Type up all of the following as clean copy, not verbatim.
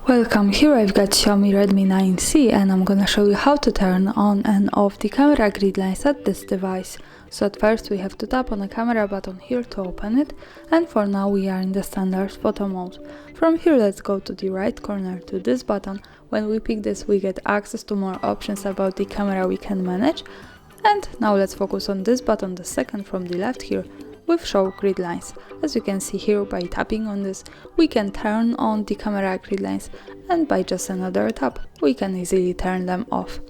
Welcome, here I've got Xiaomi Redmi 9C and I'm gonna show you how to turn on and off the camera grid lines at this device. So at first we have to tap on the camera button here to open it, and for now we are in the standard photo mode. From here let's go to the right corner to this button. When we pick this we get access to more options about the camera we can manage. And now let's focus on this button, the second from the left here, with show grid lines. As you can see here, by tapping on this we can turn on the camera grid lines, and by just another tap we can easily turn them off.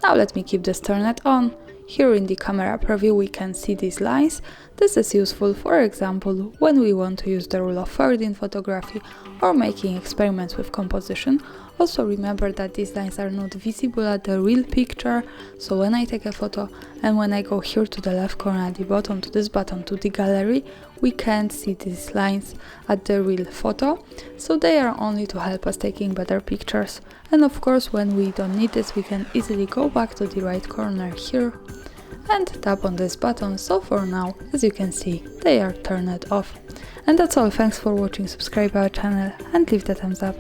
Now let me keep this turned on. Here in the camera preview we can see these lines. This is useful, for example, when we want to use the rule of thirds in photography or making experiments with composition. Also remember that these lines are not visible at the real picture, so when I take a photo and when I go here to the left corner at the bottom to this button to the gallery, we can't see these lines at the real photo, so they are only to help us taking better pictures. And of course when we don't need this we can easily go back to the right corner here and tap on this button, so for now, as you can see, they are turned off. And that's all, thanks for watching, subscribe our channel and leave the thumbs up.